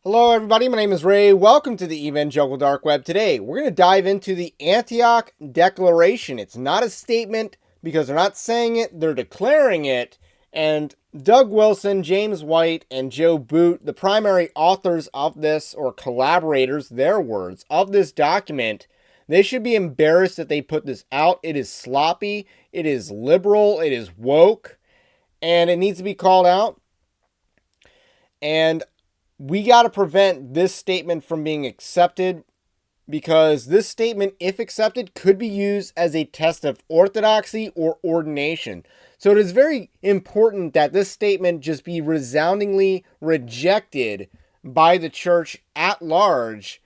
Hello everybody, my name is Ray. Welcome to the Evangelical Dark Web. Today, we're going to dive into the Antioch Declaration. It's not a statement because they're not saying it, they're declaring it. And Doug Wilson, James White, and Joe Boot, the primary authors of this, or collaborators, their words, of this document, they should be embarrassed that they put this out. It is sloppy, it is liberal, it is woke, and it needs to be called out. And we got to prevent this statement from being accepted, because this statement, if accepted, could be used as a test of orthodoxy or ordination. So it is very important that this statement just be resoundingly rejected by the church at large,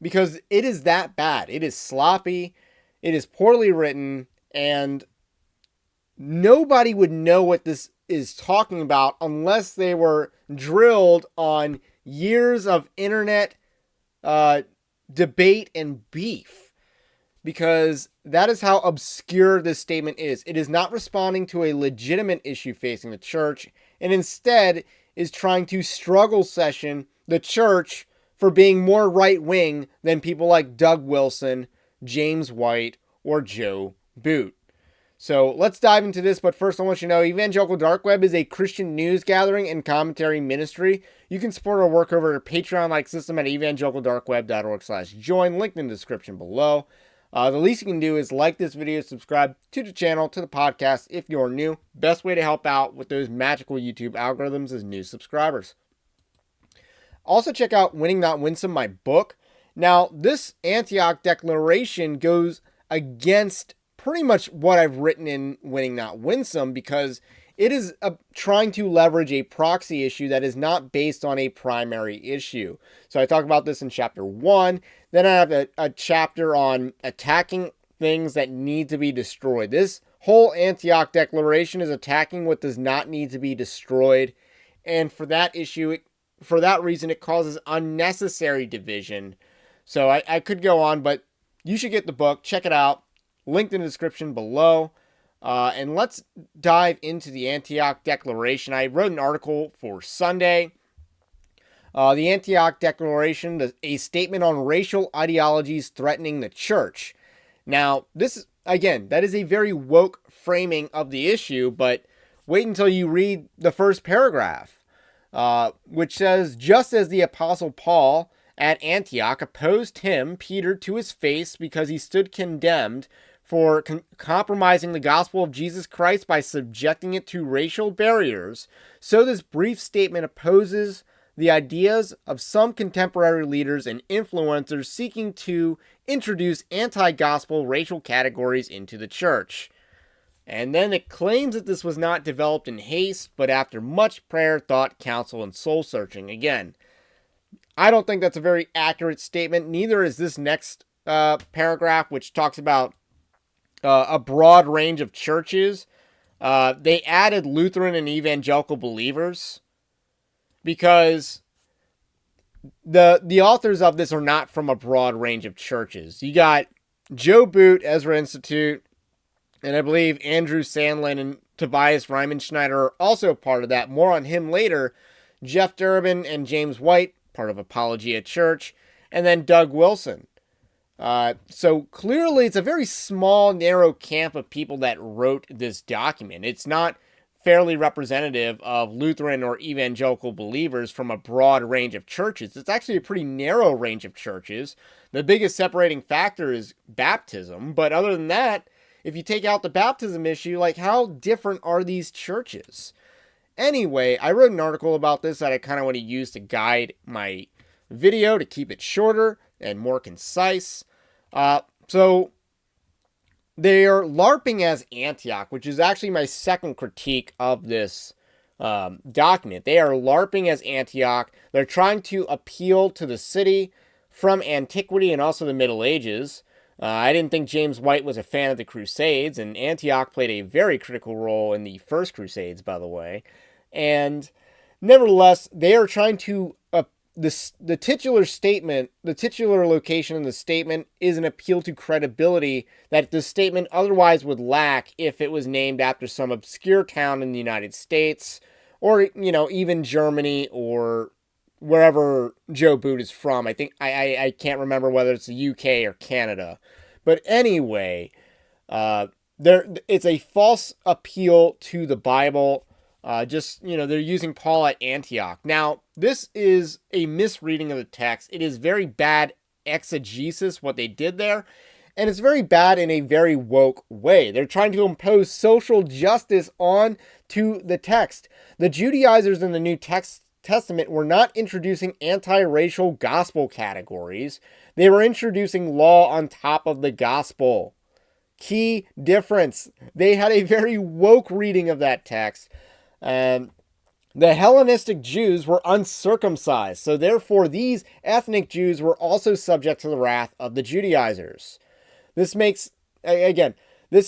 because it is that bad. It is sloppy, it is poorly written, and nobody would know what this is talking about unless they were drilled on years of internet debate and beef, because that is how obscure this statement is. It is not responding to a legitimate issue facing the church, and instead is trying to struggle session the church for being more right-wing than people like Doug Wilson, James White, or Joe Boot. So let's dive into this, but first I want you to know Evangelical Dark Web is a Christian news gathering and commentary ministry. You can support our work over at our Patreon-like system at evangelicaldarkweb.org/join, linked in the description below. The least you can do is like this video, subscribe to the channel, to the podcast if you're new. Best way to help out with those magical YouTube algorithms is new subscribers. Also check out Winning, Not Winsome, my book. Now, this Antioch Declaration goes against pretty much what I've written in Winning, Not Winsome, because it is trying to leverage a proxy issue that is not based on a primary issue. So I talk about this in chapter 1. Then I have a chapter on attacking things that need to be destroyed. This whole Antioch Declaration is attacking what does not need to be destroyed. And for that issue, for that reason, it causes unnecessary division. So I could go on, but you should get the book. Check it out. Linked in the description below. And let's dive into the Antioch Declaration. I wrote an article for Sunday. The Antioch Declaration, a statement on racial ideologies threatening the church. Now, this, again, that is a very woke framing of the issue, but wait until you read the first paragraph, which says, just as the Apostle Paul at Antioch opposed him, Peter, to his face because he stood condemned for compromising the gospel of Jesus Christ by subjecting it to racial barriers, so this brief statement opposes the ideas of some contemporary leaders and influencers seeking to introduce anti-gospel racial categories into the church. And then it claims that this was not developed in haste, but after much prayer, thought, counsel, and soul searching. Again, I don't think that's a very accurate statement. Neither is this next paragraph, which talks about a broad range of churches. They added Lutheran and Evangelical believers because the authors of this are not from a broad range of churches. You got Joe Boot, Ezra Institute, and I believe Andrew Sandlin and Tobias Reimenschneider are also part of that. More on him later. Jeff Durbin and James White, part of Apologia Church, and then Doug Wilson. So clearly it's a very small, narrow camp of people that wrote this document. It's not fairly representative of Lutheran or Evangelical believers from a broad range of churches. It's actually a pretty narrow range of churches. The biggest separating factor is baptism, but other than that, if you take out the baptism issue, like, how different are these churches? Anyway, I wrote an article about this that I kind of want to use to guide my video to keep it shorter and more concise. So they are LARPing as Antioch, which is actually my second critique of this document. They are LARPing as Antioch. They're trying to appeal to the city from antiquity and also the Middle Ages. I didn't think James White was a fan of the Crusades, and Antioch played a very critical role in the First Crusades, by the way. And nevertheless, they are trying to the titular statement, the titular location in the statement is an appeal to credibility that the statement otherwise would lack if it was named after some obscure town in the United States, or, you know, even Germany or wherever Joe Boot is from. I think I can't remember whether it's the UK or Canada. But anyway, it's a false appeal to the Bible. They're using Paul at Antioch. Now, this is a misreading of the text. It is very bad exegesis, what they did there. And it's very bad in a very woke way. They're trying to impose social justice on to the text. The Judaizers in the New Testament were not introducing anti-racial gospel categories. They were introducing law on top of the gospel. Key difference. They had a very woke reading of that text. The Hellenistic Jews were uncircumcised, so therefore these ethnic Jews were also subject to the wrath of the Judaizers. This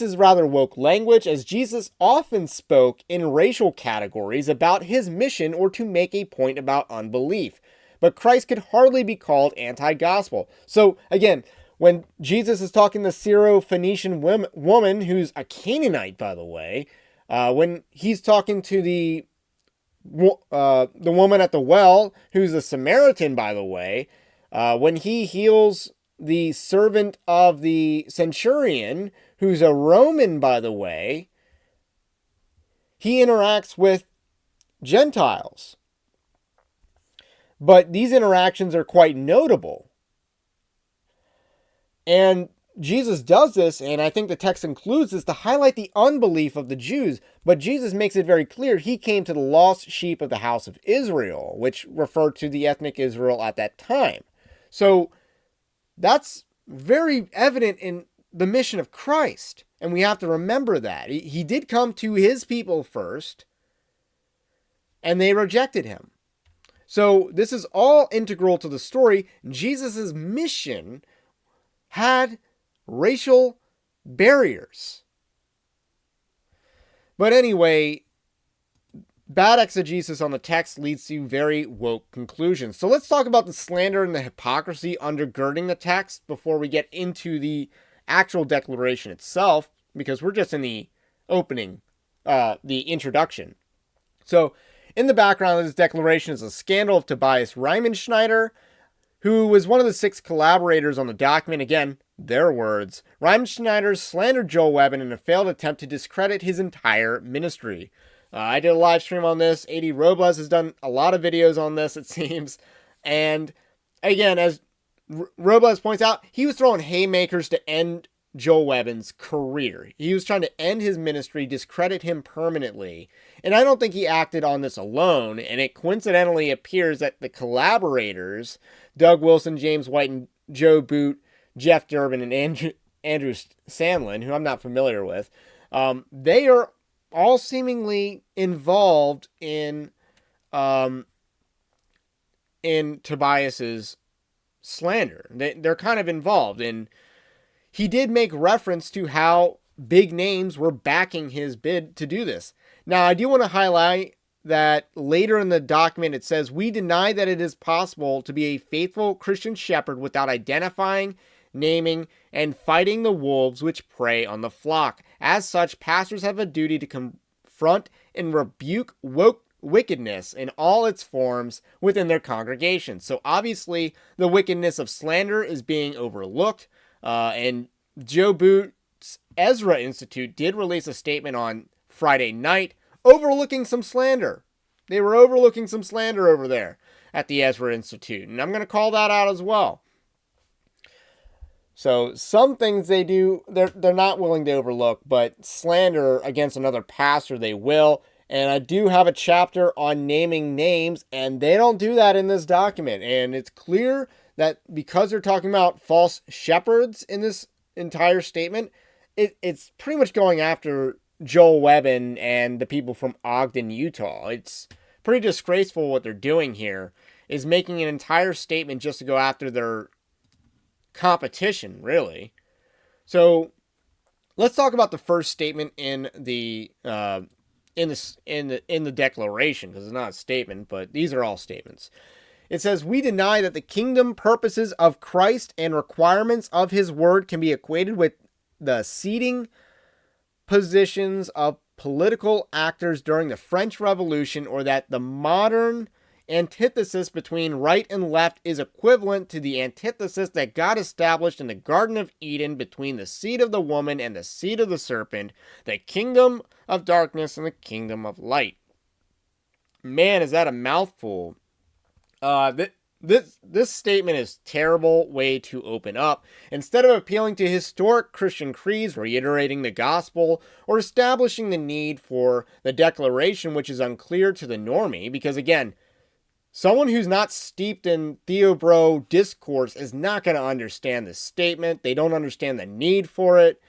is rather woke language, as Jesus often spoke in racial categories about his mission or to make a point about unbelief. But Christ could hardly be called anti-gospel. So again, when Jesus is talking to the Syro-Phoenician woman, who's a Canaanite, by the way, when he's talking to the woman at the well, who's a Samaritan, by the way, when he heals the servant of the centurion, who's a Roman, by the way, he interacts with Gentiles. But these interactions are quite notable. And Jesus does this, and I think the text includes this, to highlight the unbelief of the Jews. But Jesus makes it very clear he came to the lost sheep of the house of Israel, which referred to the ethnic Israel at that time. So that's very evident in the mission of Christ. And we have to remember that. He did come to his people first, and they rejected him. So this is all integral to the story. Jesus' mission had racial barriers. But anyway, bad exegesis on the text leads to very woke conclusions. So let's talk about the slander and the hypocrisy undergirding the text before we get into the actual declaration itself, because we're just in the opening, the introduction. So in the background of this declaration is a scandal of Tobias Riemenschneider, who was one of the 6 collaborators on the document. Again, their words. Riemenschneider slandered Joel Webben in a failed attempt to discredit his entire ministry. I did a live stream on this. A.D. Robles has done a lot of videos on this, it seems. And again, as Robles points out, he was throwing haymakers to end Joel Webben's career. He was trying to end his ministry, discredit him permanently. And I don't think he acted on this alone. And it coincidentally appears that the collaborators, Doug Wilson, James White, and Joe Boot, Jeff Durbin, and Andrew Sandlin, who I'm not familiar with, they are all seemingly involved in Tobias's slander. They're kind of involved, and he did make reference to how big names were backing his bid to do this. Now, I do want to highlight that later in the document it says, "We deny that it is possible to be a faithful Christian shepherd without identifying, naming, and fighting the wolves which prey on the flock. As such, pastors have a duty to confront and rebuke wickedness in all its forms within their congregations." So obviously, the wickedness of slander is being overlooked. And Joe Boot's Ezra Institute did release a statement on Friday night overlooking some slander. They were overlooking some slander over there at the Ezra Institute. And I'm going to call that out as well. So some things they do, they're not willing to overlook, but slander against another pastor, they will. And I do have a chapter on naming names, and they don't do that in this document. And it's clear that because they're talking about false shepherds in this entire statement, it's pretty much going after Joel Webben and the people from Ogden, Utah. It's pretty disgraceful what they're doing here, is making an entire statement just to go after their competition, really. So let's talk about the first statement in the declaration, because it's not a statement, but these are all statements. It says, "We deny that the kingdom purposes of Christ and requirements of his word can be equated with the seating positions of political actors during the French Revolution, or that the modern antithesis between right and left is equivalent to the antithesis that God established in the Garden of Eden between the seed of the woman and the seed of the serpent, the kingdom of darkness and the kingdom of light. Man, is that a mouthful. This statement is a terrible way to open up. Instead of appealing to historic Christian creeds, reiterating the gospel, or establishing the need for the declaration, which is unclear to the normie, because again, someone who's not steeped in Theobro discourse is not going to understand this statement. They don't understand the need for it.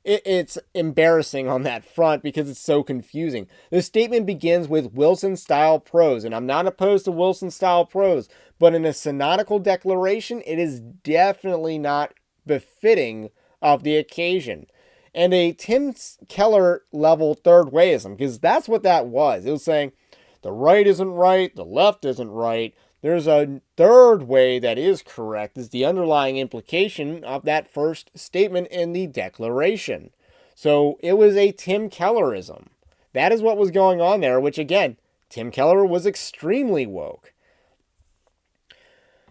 It's embarrassing on that front because it's so confusing. The statement begins with Wilson-style prose, and I'm not opposed to Wilson-style prose, but in a synodical declaration, it is definitely not befitting of the occasion. And a Tim Keller level third wayism, because that's what that was. It was saying the right isn't right, the left isn't right. There's a third way that is correct, is the underlying implication of that first statement in the declaration. So it was a Tim Kellerism. That is what was going on there, which again, Tim Keller was extremely woke.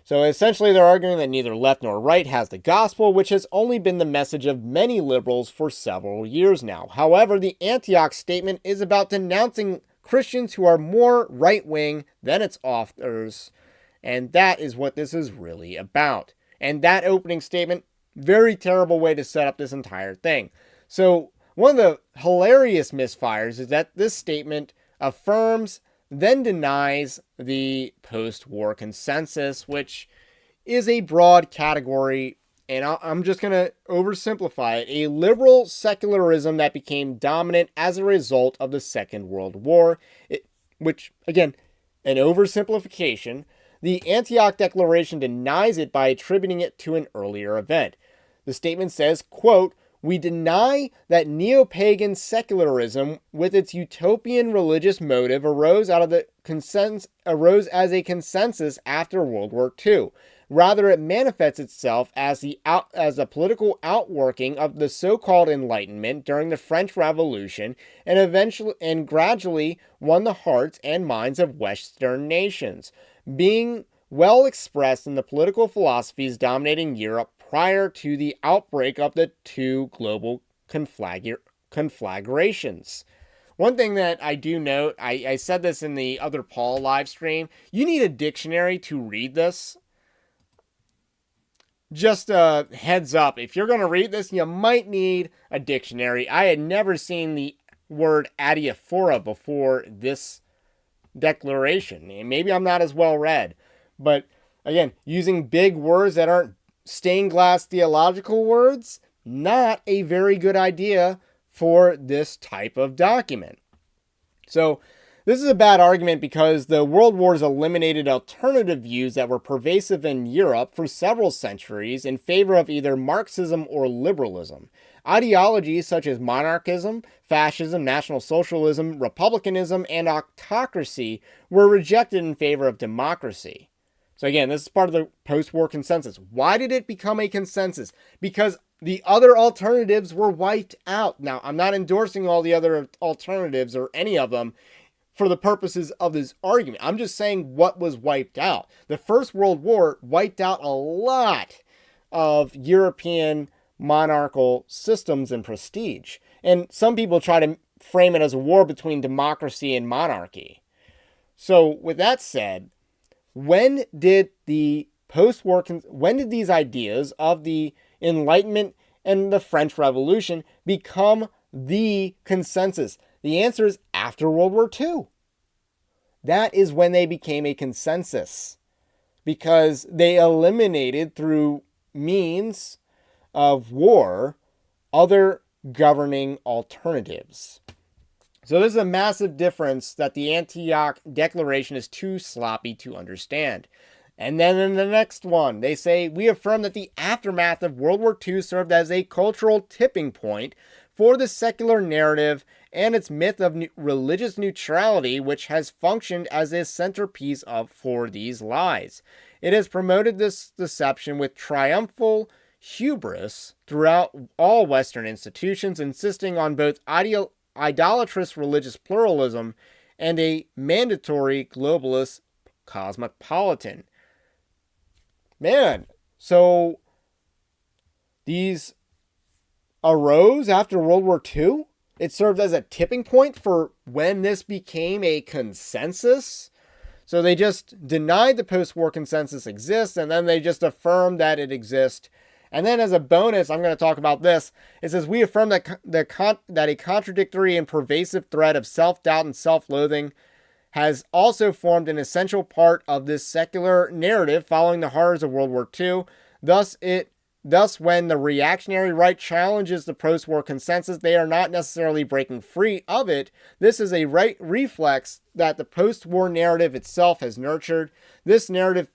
So essentially they're arguing that neither left nor right has the gospel, which has only been the message of many liberals for several years now. However, the Antioch statement is about denouncing Christians who are more right-wing than its authors, and that is what this is really about. And that opening statement, very terrible way to set up this entire thing. So one of the hilarious misfires is that this statement affirms, then denies the post-war consensus, which is a broad category, and I'm just going to oversimplify it, a liberal secularism that became dominant as a result of the Second World War, which, again, an oversimplification. The Antioch Declaration denies it by attributing it to an earlier event. The statement says, quote, "We deny that neo-pagan secularism with its utopian religious motive arose as a consensus after World War II. Rather, it manifests itself as a political outworking of the so-called Enlightenment during the French Revolution, and gradually won the hearts and minds of Western nations, being well expressed in the political philosophies dominating Europe prior to the outbreak of the two global conflagrations." One thing that I do note, I said this in the other Paul live stream, you need a dictionary to read this. Just a heads up, if you're going to read this, you might need a dictionary. I had never seen the word adiaphora before this declaration. And maybe I'm not as well read. But again, using big words that aren't stained glass theological words, not a very good idea for this type of document. So this is a bad argument because the world wars eliminated alternative views that were pervasive in Europe for several centuries in favor of either Marxism or liberalism. Ideologies such as monarchism, fascism, National Socialism, republicanism, and autocracy were rejected in favor of democracy. So again, this is part of the post-war consensus. Why did it become a consensus? Because the other alternatives were wiped out. Now, I'm not endorsing all the other alternatives or any of them for the purposes of this argument. I'm just saying what was wiped out. The First World War wiped out a lot of European monarchical systems and prestige. And some people try to frame it as a war between democracy and monarchy. So with that said, when did these ideas of the Enlightenment and the French Revolution become the consensus? The answer is after World War II. That is when they became a consensus, because they eliminated through means of war other governing alternatives. So this is a massive difference that the Antioch Declaration is too sloppy to understand. And then in the next one, they say, "We affirm that the aftermath of World War II served as a cultural tipping point for the secular narrative and its myth of religious neutrality, which has functioned as a centerpiece for these lies. It has promoted this deception with triumphal hubris throughout all Western institutions, insisting on both idolatrous religious pluralism and a mandatory globalist cosmopolitan. Man, so these arose after World War II? It served as a tipping point for when this became a consensus. So they just denied the post-war consensus exists, and then they just affirmed that it exists. And then as a bonus, I'm going to talk about this. It says, we affirm that a contradictory and pervasive thread of self-doubt and self-loathing has also formed an essential part of this secular narrative following the horrors of World War II. Thus, when the reactionary right challenges the post-war consensus, they are not necessarily breaking free of it. This is a right reflex that the post-war narrative itself has nurtured. This narrative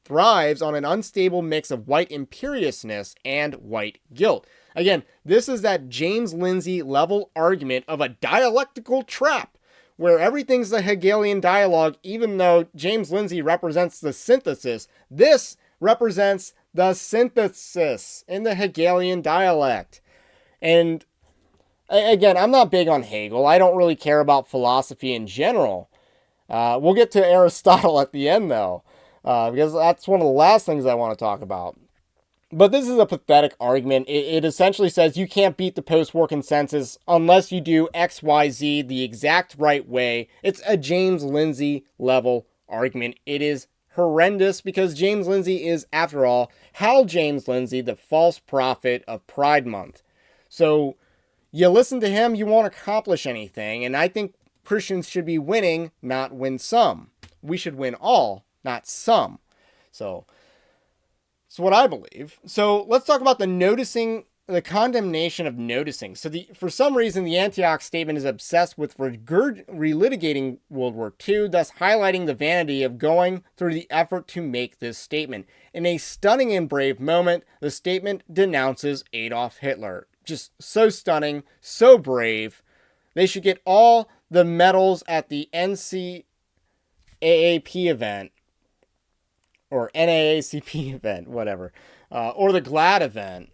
thrives on an unstable mix of white imperiousness and white guilt. Again, this is that James Lindsay level argument of a dialectical trap, where everything's the Hegelian dialogue, even though James Lindsay represents the synthesis. This represents the synthesis in the Hegelian dialect. And again, I'm not big on Hegel. I don't really care about philosophy in general. We'll get to Aristotle at the end, though, because that's one of the last things I want to talk about. But this is a pathetic argument. It essentially says you can't beat the post-war consensus unless you do X, Y, Z the exact right way. It's a James Lindsay level argument. It is horrendous because James Lindsay is, after all, Hal James Lindsay, the false prophet of Pride Month. So you listen to him, you won't accomplish anything. And I think Christians should be winning, not win some. We should win all, not some. So that's what I believe. So let's talk about the condemnation of noticing. So for some reason, the Antioch statement is obsessed with relitigating World War II, thus highlighting the vanity of going through the effort to make this statement. In a stunning and brave moment, the statement denounces Adolf Hitler. Just so stunning, so brave. They should get all the medals at the NCAAP event, or NAACP event, whatever, or the GLAD event,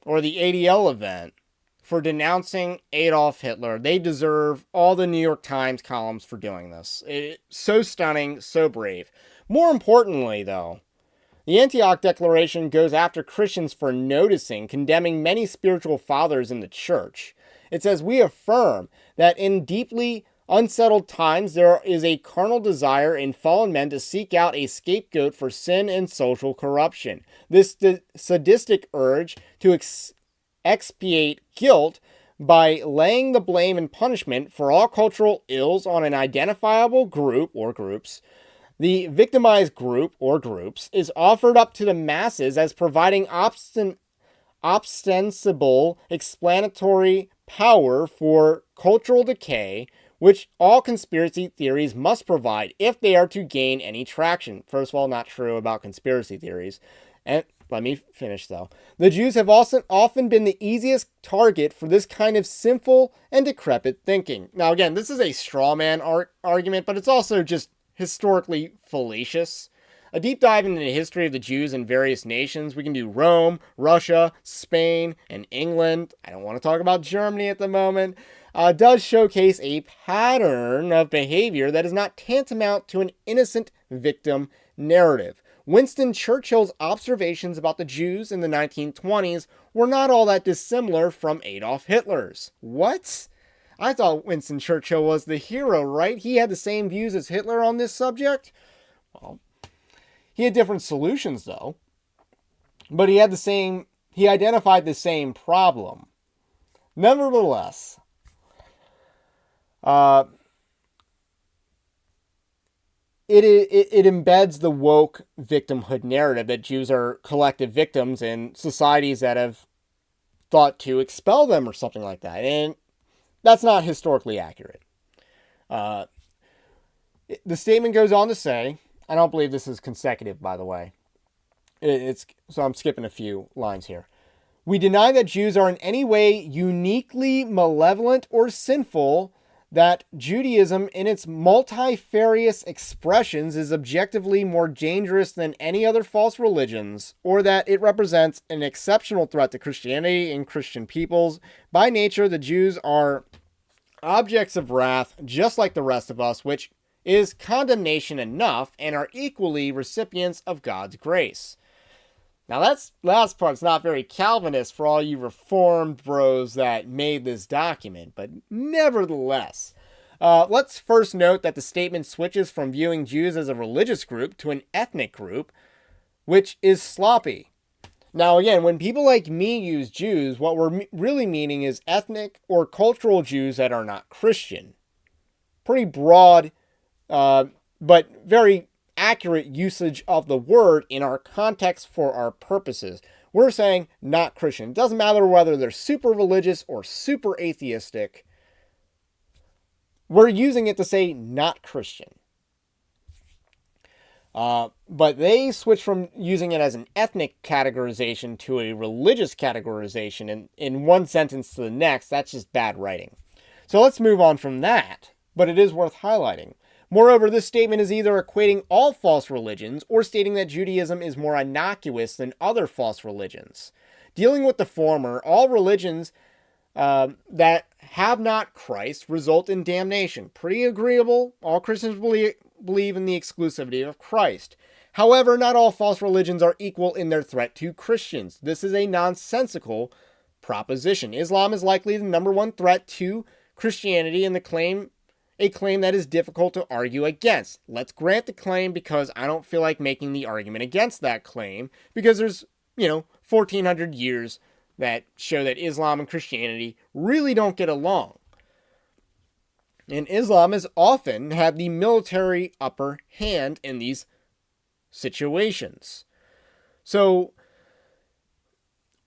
or the ADL event, for denouncing Adolf Hitler. They deserve all the New York Times columns for doing this. So stunning, so brave. More importantly, though, the Antioch Declaration goes after Christians for noticing, condemning many spiritual fathers in the church. It says, we affirm that in deeply unsettled times, there is a carnal desire in fallen men to seek out a scapegoat for sin and social corruption. This sadistic urge to expiate guilt by laying the blame and punishment for all cultural ills on an identifiable group or groups, the victimized group or groups, is offered up to the masses as providing ostensible explanatory power for cultural decay, which all conspiracy theories must provide if they are to gain any traction. First of all, not true about conspiracy theories. And let me finish, though. The Jews have also often been the easiest target for this kind of sinful and decrepit thinking. Now, again, this is a straw man argument, but it's also just historically fallacious. A deep dive into the history of the Jews in various nations. We can do Rome, Russia, Spain, and England. I don't want to talk about Germany at the moment. Does showcase a pattern of behavior that is not tantamount to an innocent victim narrative. Winston Churchill's observations about the Jews in the 1920s were not all that dissimilar from Adolf Hitler's. What? I thought Winston Churchill was the hero, right? He had the same views as Hitler on this subject? Well, he had different solutions, though. But he identified the same problem. Nevertheless, it embeds the woke victimhood narrative that Jews are collective victims in societies that have thought to expel them or something like that. And that's not historically accurate. The statement goes on to say, I don't believe this is consecutive, by the way. So I'm skipping a few lines here. We deny that Jews are in any way uniquely malevolent or sinful, that Judaism in its multifarious expressions is objectively more dangerous than any other false religions, or that it represents an exceptional threat to Christianity and Christian peoples. By nature, the Jews are objects of wrath, just like the rest of us, which is condemnation enough and are equally recipients of God's grace. Now, that last part's not very Calvinist for all you Reformed bros that made this document, but nevertheless. Let's first note that the statement switches from viewing Jews as a religious group to an ethnic group, which is sloppy. Now, again, when people like me use Jews, what we're really meaning is ethnic or cultural Jews that are not Christian. Pretty broad, but very accurate usage of the word in our context for our purposes. We're saying not Christian. It doesn't matter whether they're super religious or super atheistic. We're using it to say not Christian. But they switch from using it as an ethnic categorization to a religious categorization in one sentence to the next. That's just bad writing. So let's move on from that, but it is worth highlighting. Moreover, this statement is either equating all false religions or stating that Judaism is more innocuous than other false religions. Dealing with the former, all religions that have not Christ result in damnation. Pretty agreeable. All Christians believe in the exclusivity of Christ. However, not all false religions are equal in their threat to Christians. This is a nonsensical proposition. Islam is likely the number one threat to Christianity and a claim that is difficult to argue against. Let's grant the claim because I don't feel like making the argument against that claim because there's, 1,400 years that show that Islam and Christianity really don't get along. And Islam has often had the military upper hand in these situations. So,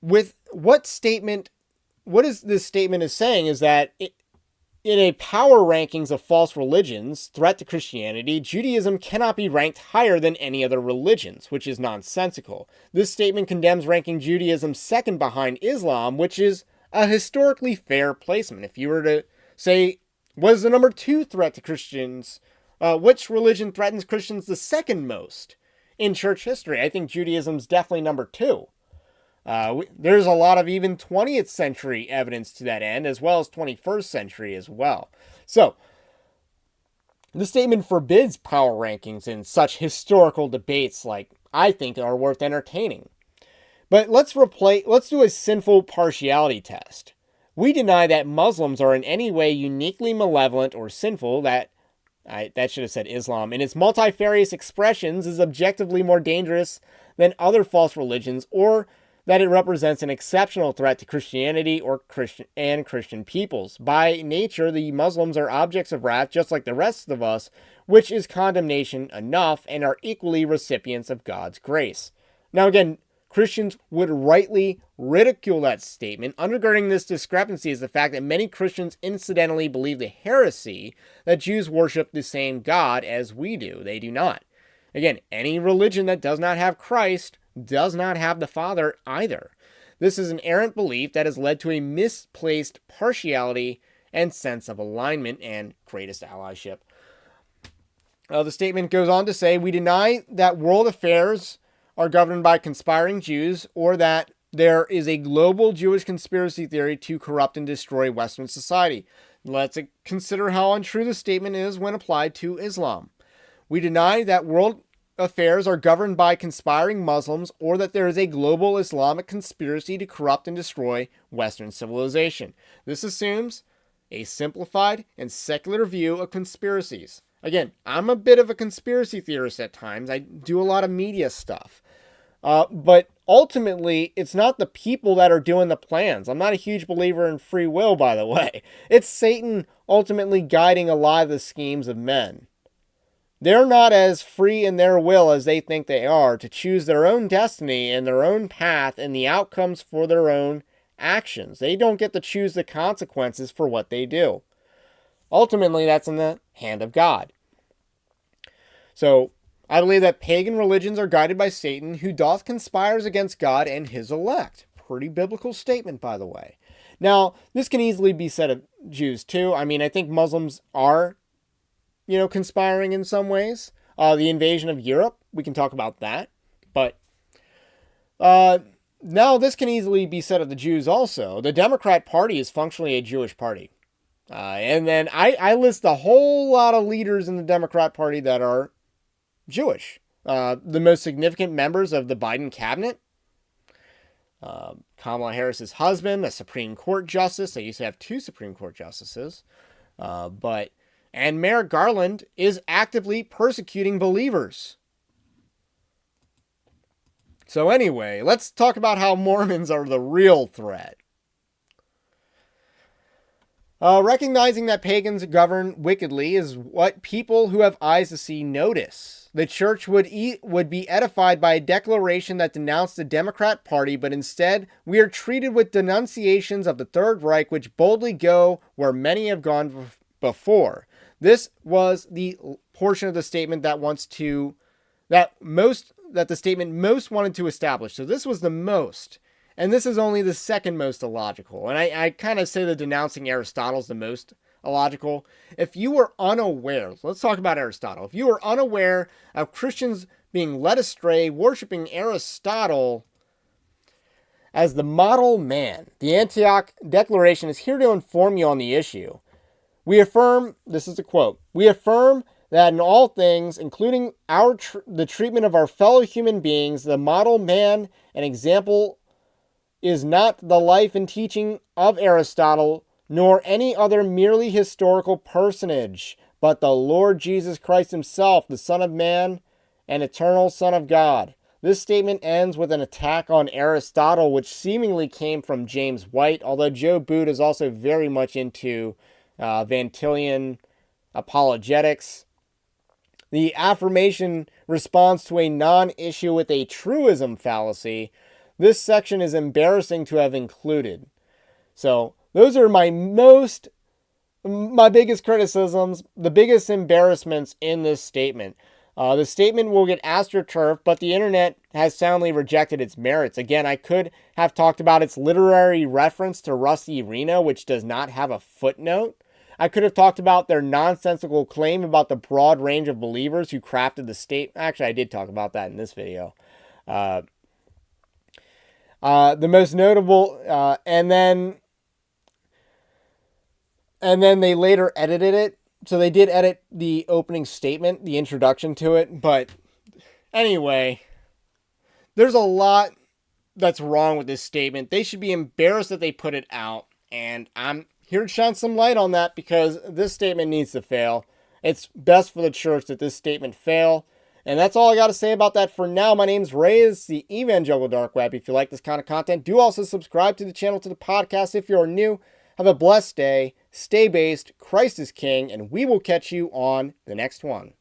with what is this statement is saying is that in a power rankings of false religions, threat to Christianity, Judaism cannot be ranked higher than any other religions, which is nonsensical. This statement condemns ranking Judaism second behind Islam, which is a historically fair placement. If you were to say, what is the number 2 threat to Christians? Which religion threatens Christians the second most in church history? I think Judaism's definitely number 2. There's a lot of even 20th century evidence to that end, as well as 21st century as well. So, the statement forbids power rankings in such historical debates like I think are worth entertaining. But let's do a sinful partiality test. We deny that Muslims are in any way uniquely malevolent or sinful, that should have said Islam, in its multifarious expressions is objectively more dangerous than other false religions, or that it represents an exceptional threat to Christianity or Christian peoples. By nature, the Muslims are objects of wrath just like the rest of us, which is condemnation enough and are equally recipients of God's grace. Now again, Christians would rightly ridicule that statement. Undergirding this discrepancy is the fact that many Christians incidentally believe the heresy that Jews worship the same God as we do. They do not. Again, any religion that does not have Christ does not have the Father either. This is an errant belief that has led to a misplaced partiality and sense of alignment and greatest allyship. The statement goes on to say, we deny that world affairs are governed by conspiring Jews or that there is a global Jewish conspiracy theory to corrupt and destroy Western society. Let's consider how untrue the statement is when applied to Islam. We deny that world affairs are governed by conspiring Muslims or that there is a global Islamic conspiracy to corrupt and destroy Western civilization. This assumes a simplified and secular view of conspiracies. Again, I'm a bit of a conspiracy theorist at times. I do a lot of media stuff. But ultimately, it's not the people that are doing the plans. I'm not a huge believer in free will, by the way. It's Satan ultimately guiding a lot of the schemes of men. They're not as free in their will as they think they are to choose their own destiny and their own path and the outcomes for their own actions. They don't get to choose the consequences for what they do. Ultimately, that's in the hand of God. So, I believe that pagan religions are guided by Satan, who doth conspires against God and his elect. Pretty biblical statement, by the way. Now, this can easily be said of Jews, too. I mean, I think Muslims are, conspiring in some ways. The invasion of Europe, we can talk about that. But now this can easily be said of the Jews also. The Democrat Party is functionally a Jewish party. And then I list a whole lot of leaders in the Democrat Party that are Jewish. The most significant members of the Biden cabinet: Kamala Harris's husband, a Supreme Court justice. They used to have 2 Supreme Court justices. And Merrick Garland is actively persecuting believers. So anyway, let's talk about how Mormons are the real threat. Recognizing that pagans govern wickedly is what people who have eyes to see notice. The church would be edified by a declaration that denounced the Democrat Party, but instead we are treated with denunciations of the Third Reich, which boldly go where many have gone before. This was the portion of the statement that the statement most wanted to establish. So this was the most. And this is only the second most illogical. And I kind of say the denouncing Aristotle is the most illogical. If you were unaware, let's talk about Aristotle. If you were unaware of Christians being led astray, worshiping Aristotle as the model man, the Antioch Declaration is here to inform you on the issue. We affirm, this is a quote, we affirm that in all things, including the treatment of our fellow human beings, the model man and example is not the life and teaching of Aristotle, nor any other merely historical personage, but the Lord Jesus Christ himself, the Son of Man and eternal Son of God. This statement ends with an attack on Aristotle, which seemingly came from James White, although Joe Boot is also very much into Van Tillian apologetics. The affirmation responds to a non-issue with a truism fallacy. This section is embarrassing to have included. So those are my biggest criticisms, the biggest embarrassments in this statement. The statement will get astroturfed, but the internet has soundly rejected its merits. Again, I could have talked about its literary reference to Rusty Reno, which does not have a footnote. I could have talked about their nonsensical claim about the broad range of believers who crafted the state. Actually, I did talk about that in this video. The most notable, and then they later edited it. So they did edit the opening statement, the introduction to it. But anyway, there's a lot that's wrong with this statement. They should be embarrassed that they put it out. And I'm here to shine some light on that because this statement needs to fail. It's best for the church that this statement fail. And that's all I got to say about that for now. My name's Ray. It's the Evangelical Dark Web. If you like this kind of content, do also subscribe to the channel, to the podcast if you're new. Have a blessed day. Stay based. Christ is King. And we will catch you on the next one.